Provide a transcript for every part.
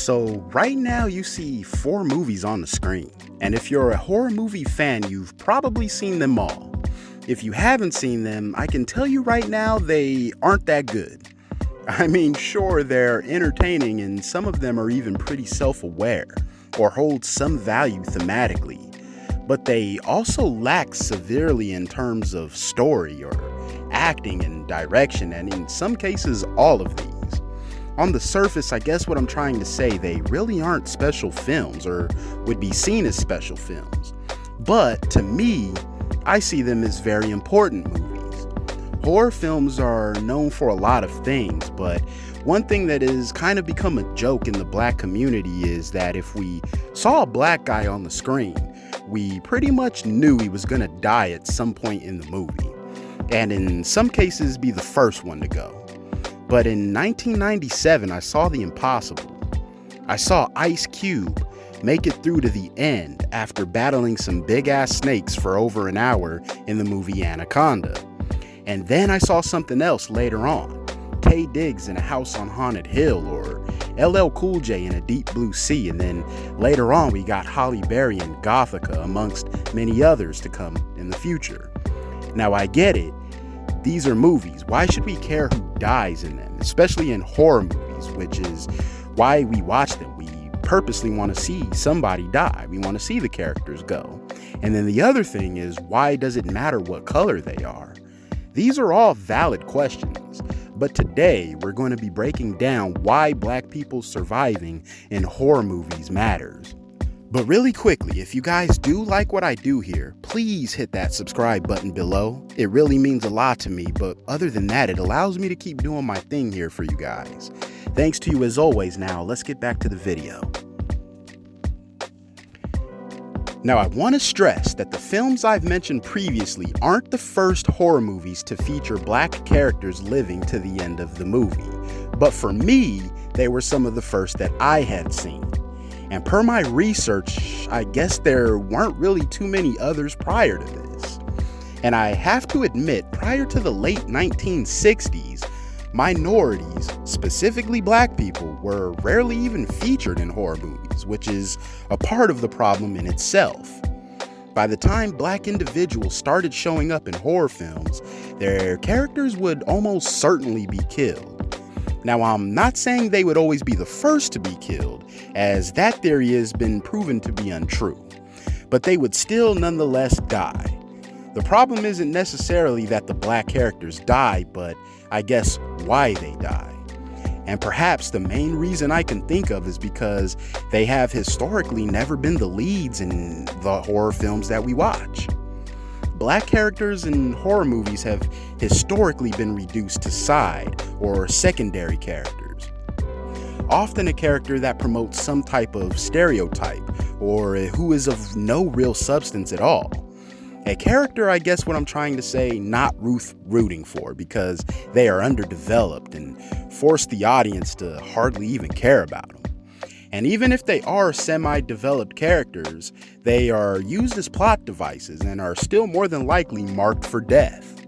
So right now you see 4 movies on the screen, and if you're a horror movie fan, you've probably seen them all. If you haven't seen them, I can tell you right now they aren't that good. I mean, sure, they're entertaining and some of them are even pretty self-aware or hold some value thematically, but they also lack severely in terms of story or acting and direction, and in some cases all of these. On the surface, I guess what I'm trying to say, they really aren't special films or would be seen as special films. But to me, I see them as very important movies. Horror films are known for a lot of things, but one thing that has kind of become a joke in the black community is that if we saw a black guy on the screen, we pretty much knew he was gonna die at some point in the movie, and in some cases be the first one to go. But in 1997, I saw the impossible. I saw Ice Cube make it through to the end after battling some big-ass snakes for over an hour in the movie Anaconda. And then I saw something else later on. Taye Diggs in A House on Haunted Hill, or LL Cool J in A Deep Blue Sea, and then later on we got Halle Berry in Gothica, amongst many others to come in the future. Now I get it. These are movies. Why should we care who dies in them, especially in horror movies, which is why we watch them. We purposely want to see somebody die. We want to see the characters go. And then the other thing is, why does it matter what color they are? These are all valid questions, but today we're going to be breaking down why black people surviving in horror movies matters. But really quickly, if you guys do like what I do here, please hit that subscribe button below. It really means a lot to me, but other than that, it allows me to keep doing my thing here for you guys. Thanks to you as always. Now, let's get back to the video. Now, I want to stress that the films I've mentioned previously aren't the first horror movies to feature black characters living to the end of the movie. But for me, they were some of the first that I had seen. And per my research, I guess there weren't really too many others prior to this. And I have to admit, prior to the late 1960s, minorities, specifically black people, were rarely even featured in horror movies, which is a part of the problem in itself. By the time black individuals started showing up in horror films, their characters would almost certainly be killed. Now, I'm not saying they would always be the first to be killed, as that theory has been proven to be untrue, but they would still nonetheless die. The problem isn't necessarily that the black characters die, but I guess why they die. And perhaps the main reason I can think of is because they have historically never been the leads in the horror films that we watch. Black characters in horror movies have historically been reduced to side or secondary characters. Often a character that promotes some type of stereotype or who is of no real substance at all. A character, I guess what I'm trying to say, not worth rooting for because they are underdeveloped and force the audience to hardly even care about them. And even if they are semi-developed characters, they are used as plot devices and are still more than likely marked for death.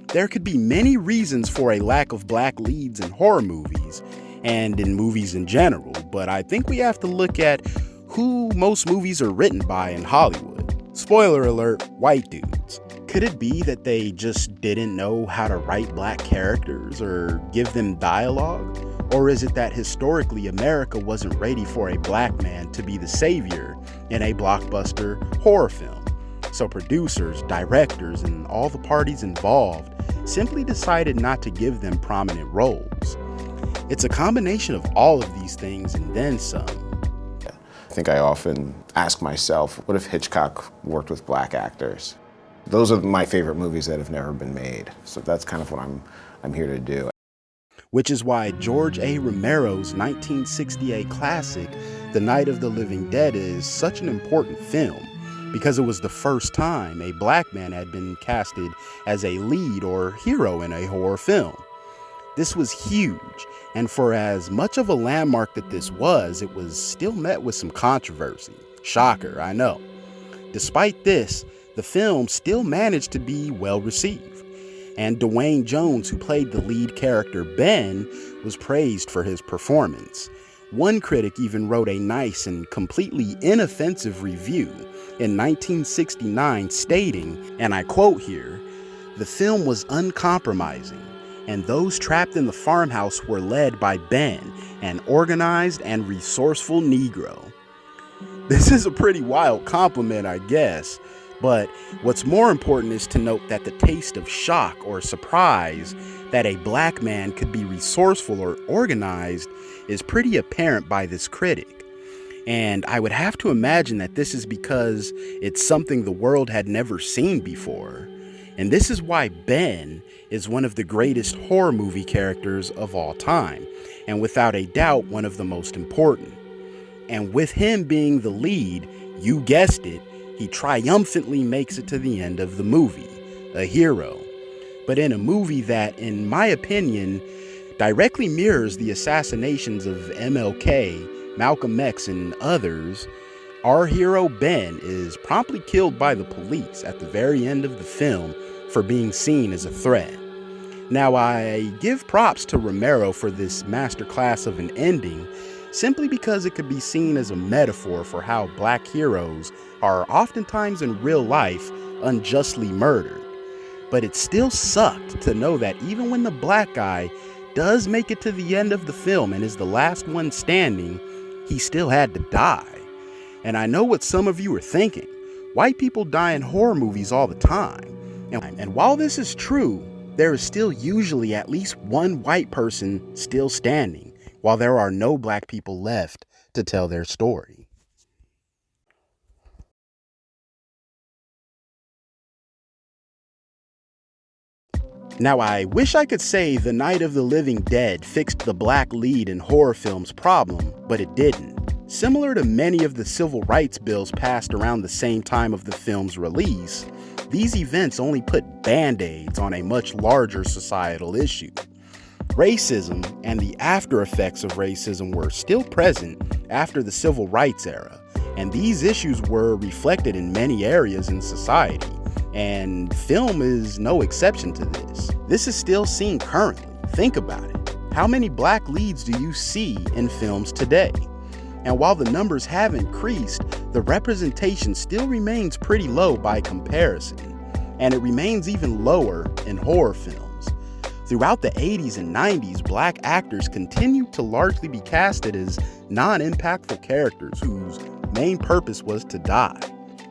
There could be many reasons for a lack of black leads in horror movies and in movies in general, but I think we have to look at who most movies are written by in Hollywood. Spoiler alert, white dudes. Could it be that they just didn't know how to write black characters or give them dialogue? Or is it that historically America wasn't ready for a black man to be the savior in a blockbuster horror film? So producers, directors, and all the parties involved simply decided not to give them prominent roles. It's a combination of all of these things and then some. I think I often ask myself, what if Hitchcock worked with black actors? Those are my favorite movies that have never been made. So that's kind of what I'm here to do. Which is why George A. Romero's 1968 classic, The Night of the Living Dead, is such an important film, because it was the first time a black man had been casted as a lead or hero in a horror film. This was huge, and for as much of a landmark that this was, it was still met with some controversy. Shocker, I know. Despite this, the film still managed to be well received. And Dwayne Jones, who played the lead character Ben, was praised for his performance, One critic even wrote a nice and completely inoffensive review in 1969 stating, and I quote here, "The film was uncompromising, and those trapped in the farmhouse were led by Ben, an organized and resourceful Negro." This is a pretty wild compliment, I guess, but what's more important is to note that the taste of shock or surprise that a black man could be resourceful or organized is pretty apparent by this critic. And I would have to imagine that this is because it's something the world had never seen before. And this is why Ben is one of the greatest horror movie characters of all time, and without a doubt one of the most important. And with him being the lead, you guessed it, he triumphantly makes it to the end of the movie, a hero. But in a movie that, in my opinion, directly mirrors the assassinations of MLK, Malcolm X, and others, our hero Ben is promptly killed by the police at the very end of the film for being seen as a threat. Now, I give props to Romero for this masterclass of an ending, simply because it could be seen as a metaphor for how black heroes are oftentimes in real life unjustly murdered. But it still sucked to know that even when the black guy does make it to the end of the film and is the last one standing, he still had to die. And I know what some of you are thinking. White people die in horror movies all the time. And while this is true, there is still usually at least one white person still standing, while there are no black people left to tell their story. Now, I wish I could say The Night of the Living Dead fixed the black lead in horror films problem, but it didn't. Similar to many of the civil rights bills passed around the same time of the film's release, these events only put band-aids on a much larger societal issue. Racism and the after effects of racism were still present after the civil rights era, and these issues were reflected in many areas in society, and film is no exception to this. This is still seen currently. Think about it. How many black leads do you see in films today? And while the numbers have increased, the representation still remains pretty low by comparison, and it remains even lower in horror films. Throughout the 80s and 90s, black actors continued to largely be casted as non-impactful characters whose main purpose was to die.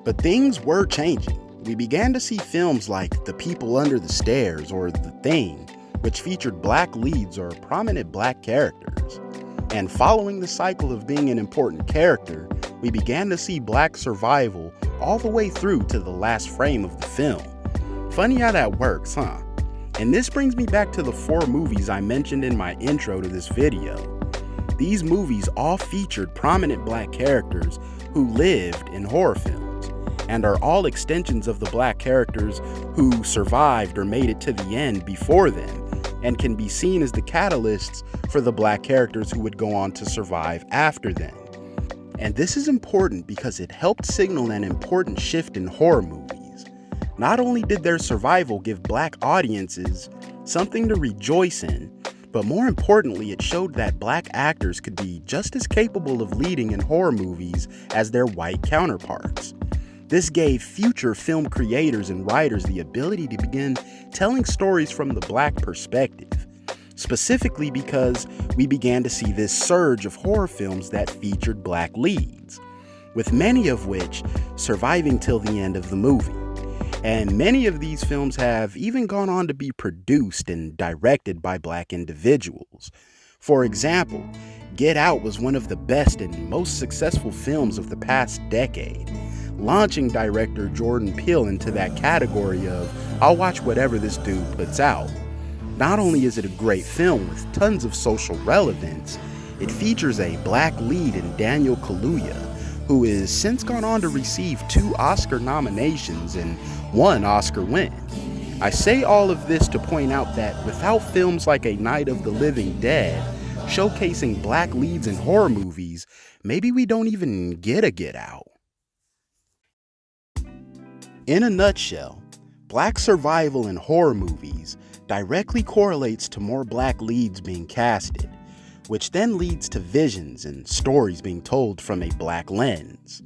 But things were changing. We began to see films like The People Under the Stairs or The Thing, which featured black leads or prominent black characters. And following the cycle of being an important character, we began to see black survival all the way through to the last frame of the film. Funny how that works, huh? And this brings me back to the 4 movies I mentioned in my intro to this video. These movies all featured prominent black characters who lived in horror films, and are all extensions of the black characters who survived or made it to the end before them, and can be seen as the catalysts for the black characters who would go on to survive after them. And this is important because it helped signal an important shift in horror movies. Not only did their survival give black audiences something to rejoice in, but more importantly, it showed that black actors could be just as capable of leading in horror movies as their white counterparts. This gave future film creators and writers the ability to begin telling stories from the black perspective, specifically because we began to see this surge of horror films that featured black leads, with many of which surviving till the end of the movie. And many of these films have even gone on to be produced and directed by black individuals. For example, Get Out was one of the best and most successful films of the past decade, launching director Jordan Peele into that category of, I'll watch whatever this dude puts out. Not only is it a great film with tons of social relevance, it features a black lead in Daniel Kaluuya, who has since gone on to receive 2 Oscar nominations and 1 Oscar win. I say all of this to point out that without films like A Night of the Living Dead showcasing black leads in horror movies, maybe we don't even get a Get Out. In a nutshell, black survival in horror movies directly correlates to more black leads being casted, which then leads to visions and stories being told from a black lens.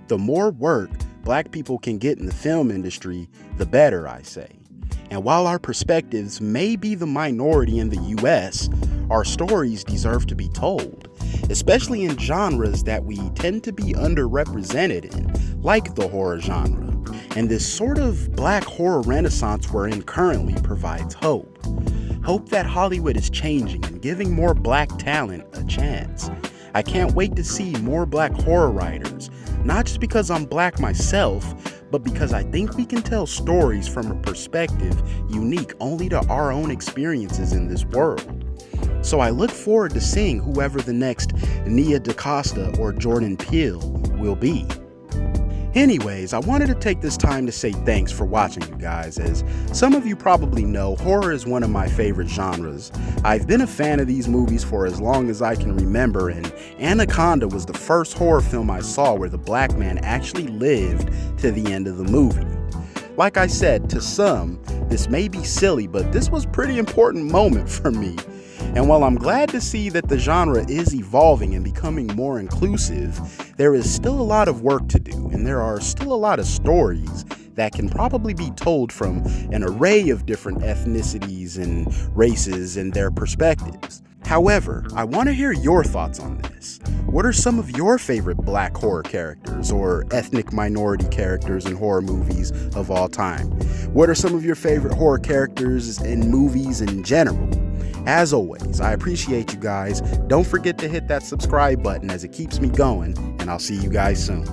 The more work black people can get in the film industry, the better, I say. And while our perspectives may be the minority in the US, our stories deserve to be told, especially in genres that we tend to be underrepresented in, like the horror genre. And this sort of black horror renaissance we're in currently provides hope. Hope that Hollywood is changing and giving more black talent a chance. I can't wait to see more black horror writers, not just because I'm black myself, but because I think we can tell stories from a perspective unique only to our own experiences in this world. So I look forward to seeing whoever the next Nia DaCosta or Jordan Peele will be. Anyways, I wanted to take this time to say thanks for watching, you guys. As some of you probably know, horror is one of my favorite genres. I've been a fan of these movies for as long as I can remember, and Anaconda was the first horror film I saw where the black man actually lived to the end of the movie. Like I said, to some, this may be silly, but this was a pretty important moment for me. And while I'm glad to see that the genre is evolving and becoming more inclusive, there is still a lot of work to do, and there are still a lot of stories that can probably be told from an array of different ethnicities and races and their perspectives. However, I want to hear your thoughts on this. What are some of your favorite black horror characters or ethnic minority characters in horror movies of all time? What are some of your favorite horror characters in movies in general? As always, I appreciate you guys. Don't forget to hit that subscribe button as it keeps me going, and I'll see you guys soon.